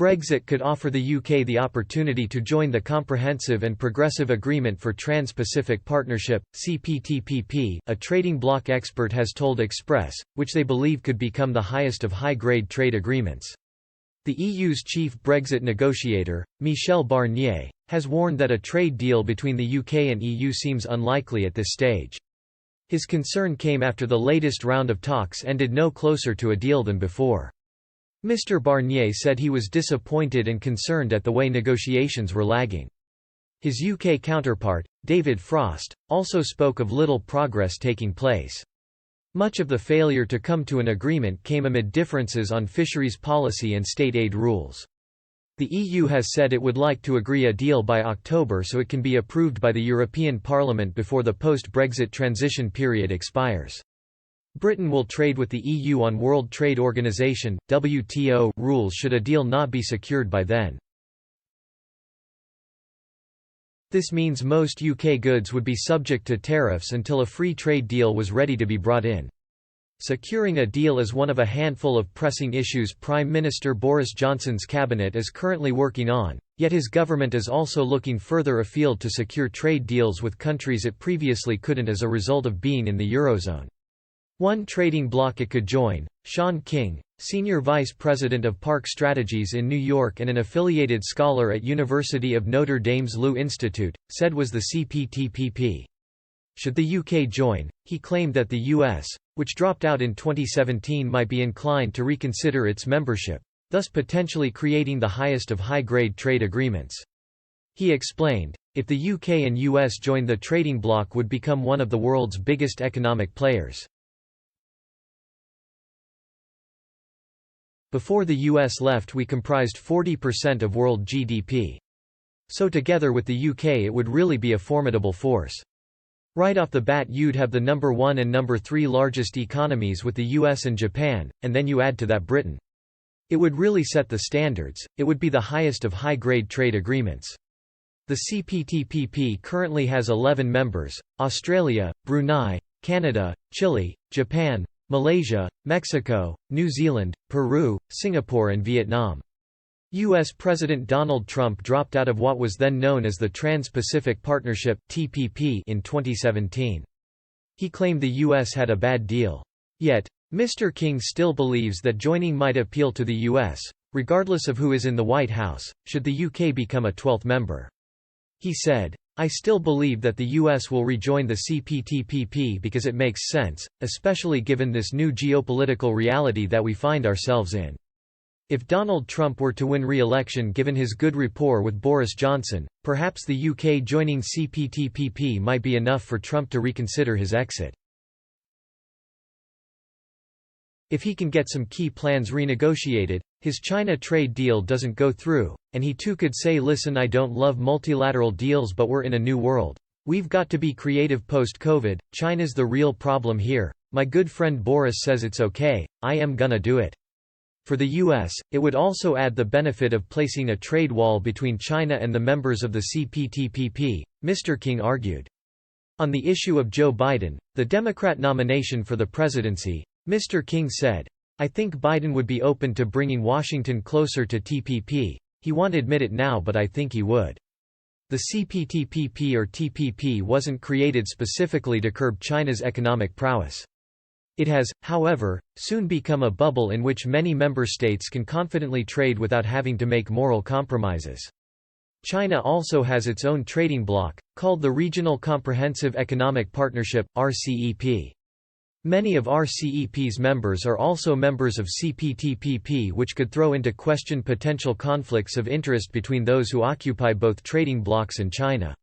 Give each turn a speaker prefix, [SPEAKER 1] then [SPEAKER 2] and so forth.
[SPEAKER 1] Brexit could offer the UK the opportunity to join the Comprehensive and Progressive Agreement for Trans-Pacific Partnership, CPTPP, a trading bloc expert has told Express, which they believe could become the highest of high-grade trade agreements. The EU's chief Brexit negotiator, Michel Barnier, has warned that a trade deal between the UK and EU seems unlikely at this stage. His concern came after the latest round of talks ended no closer to a deal than before. Mr. Barnier said he was disappointed and concerned at the way negotiations were lagging. His UK counterpart, David Frost, also spoke of little progress taking place. Much of the failure to come to an agreement came amid differences on fisheries policy and state aid rules. The EU has said it would like to agree a deal by October so it can be approved by the European Parliament before the post-Brexit transition period expires. Britain will trade with the EU on World Trade Organization (WTO) rules should a deal not be secured by then. This means most UK goods would be subject to tariffs until a free trade deal was ready to be brought in. Securing a deal is one of a handful of pressing issues Prime Minister Boris Johnson's cabinet is currently working on, yet his government is also looking further afield to secure trade deals with countries it previously couldn't as a result of being in the Eurozone. One trading bloc it could join, Sean King, Senior Vice President of Park Strategies in New York and an affiliated scholar at University of Notre Dame's Lew Institute, said was the CPTPP. Should the UK join, he claimed that the US, which dropped out in 2017, might be inclined to reconsider its membership, thus potentially creating the highest of high-grade trade agreements. He explained, if the UK and US joined, the trading bloc would become one of the world's biggest economic players. Before the US left, we comprised 40% of world GDP. So together with the UK it would really be a formidable force. Right off the bat you'd have the number 1 and number 3 largest economies with the US and Japan, and then you add to that Britain. It would really set the standards, it would be the highest of high-grade trade agreements. The CPTPP currently has 11 members: Australia, Brunei, Canada, Chile, Japan, Malaysia, Mexico, New Zealand, Peru, Singapore and Vietnam. U.S. President Donald Trump dropped out of what was then known as the Trans-Pacific Partnership (TPP) in 2017. He claimed the U.S. had a bad deal. Yet, Mr. King still believes that joining might appeal to the U.S., regardless of who is in the White House, should the UK become a 12th member. He said, "I still believe that the US will rejoin the CPTPP because it makes sense, especially given this new geopolitical reality that we find ourselves in." If Donald Trump were to win re-election given his good rapport with Boris Johnson, perhaps the UK joining CPTPP might be enough for Trump to reconsider his exit. If he can get some key plans renegotiated, his China trade deal doesn't go through, and he too could say, "Listen, I don't love multilateral deals but we're in a new world. We've got to be creative post-COVID, China's the real problem here. My good friend Boris says it's okay, I am gonna do it." For the US, it would also add the benefit of placing a trade wall between China and the members of the CPTPP, Mr. King argued. On the issue of Joe Biden, the Democrat nomination for the presidency, Mr. King said, "I think Biden would be open to bringing Washington closer to TPP. He won't admit it now but I think he would." The CPTPP or TPP wasn't created specifically to curb China's economic prowess. It has, however, soon become a bubble in which many member states can confidently trade without having to make moral compromises. China also has its own trading bloc, called the Regional Comprehensive Economic Partnership, RCEP. Many of RCEP's members are also members of CPTPP, which could throw into question potential conflicts of interest between those who occupy both trading blocs and China.